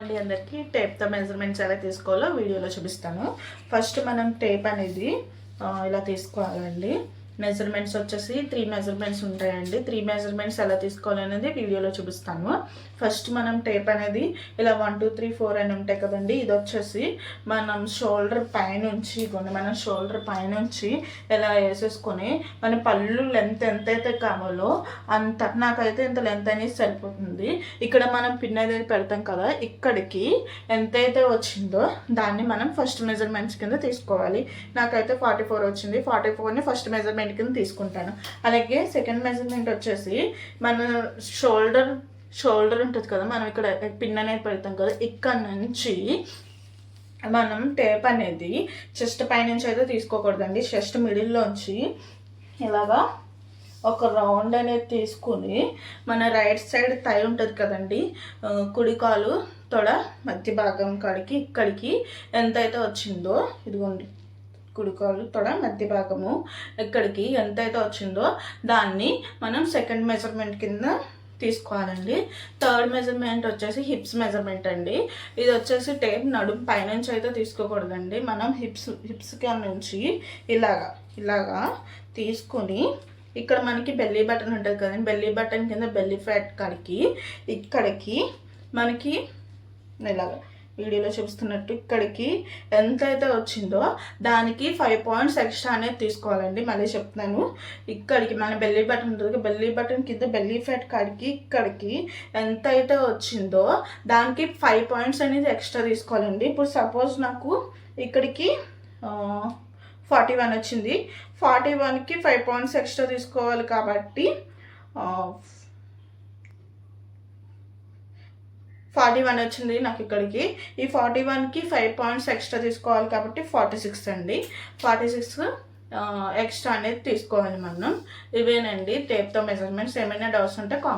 అందరికీ టేప్తో మెజర్మెంట్స్ ఎలా తీసుకోవాలో వీడియోలో చూపిస్తాను. ఫస్ట్ మనం టేప్ అనేది ఇలా తీసుకోవాలండి. మెజర్మెంట్స్ వచ్చేసి 3 మెజర్మెంట్స్ ఉంటాయండి. 3 మెజర్మెంట్స్ ఎలా తీసుకోవాలనేది వీడియోలో చూపిస్తాను. ఫస్ట్ మనం టేప్ అనేది ఇలా 1 2 3 4 అని ఉంటాయి కదండి. ఇది వచ్చేసి మనం షోల్డర్ పైనుంచి మన షోల్డర్ పైనుంచి ఇలా వేసేసుకొని మన పళ్ళు లెంత్ ఎంతైతే కావాలో అంత, నాకైతే ఇంత లెంత్ అనేది సరిపోతుంది. ఇక్కడ మనం పిన్ అనేది పెడతాం కదా, ఇక్కడికి ఎంతైతే వచ్చిందో దాన్ని మనం ఫస్ట్ మెజర్మెంట్స్ కింద తీసుకోవాలి. నాకైతే 44 వచ్చింది. 44ని ఫస్ట్ మెజర్మెంట్ కింద తీసుకుంటాను. అలాగే సెకండ్ మెజర్మెంట్ వచ్చేసి మన షోల్డర్ ఉంటుంది కదా, మనం ఇక్కడ పిన్ అనేది పెడతాం కదా, ఇక్కడ నుంచి మనం టేప్ అనేది చెస్ట్ పైనుంచి అయితే తీసుకోకూడదండి. చెస్ట్ మిడిల్లోంచి ఇలాగా ఒక రౌండ్ అనేది తీసుకుని మన రైట్ సైడ్ థై ఉంటుంది కదండి, కుడికాలు తొడ మధ్య భాగం కాడికి ఇక్కడికి ఎంతైతే వచ్చిందో, ఇదిగోండి కుడికాలు తొడ మధ్య భాగము ఇక్కడికి ఎంతైతే వచ్చిందో దాన్ని మనం సెకండ్ మెజర్మెంట్ కింద తీసుకోవాలండి. థర్డ్ మెజర్మెంట్ వచ్చేసి హిప్స్ మెజర్మెంట్ అండి. ఇది వచ్చేసి టేప్ నడుము పైనుంచి అయితే తీసుకోకూడదండి. మనం హిప్స్ నుంచి ఇలాగా తీసుకొని ఇక్కడ మనకి బెల్లీ బటన్ ఉంటుంది కదండి, బెల్లీ బటన్ కింద బెల్లీ ఫ్యాట్ కాడికి ఇక్కడికి మనకి ఇలాగా వీడియోలో చూపిస్తున్నట్టు ఇక్కడికి ఎంతైతే వచ్చిందో దానికి 5 పాయింట్స్ ఎక్స్ట్రా అనేది తీసుకోవాలండి. మళ్ళీ చెప్తున్నాను, ఇక్కడికి మన బెల్లీ బటన్ ఉంటుంది, బెల్లీ బటన్ కింద బెల్లీ ఫ్యాట్ కాడికి ఇక్కడికి ఎంతైతే వచ్చిందో దానికి 5 పాయింట్స్ అనేది ఎక్స్ట్రా తీసుకోవాలండి. ఇప్పుడు సపోజ్ నాకు ఇక్కడికి 41 వచ్చింది. 41కి 5 పాయింట్స్ ఎక్స్ట్రా తీసుకోవాలి కాబట్టి 41 వచ్చింది నాకు ఇక్కడికి. ఈ 41కి 5 పాయింట్స్ ఎక్స్ట్రా తీసుకోవాలి కాబట్టి 46 అండి. 46 ఎక్స్ట్రా అనేది తీసుకోవాలి మనం. ఇవేనండి టేప్తో మెజర్మెంట్స్. ఏమైనా డౌట్స్ ఉంటే కామెంట్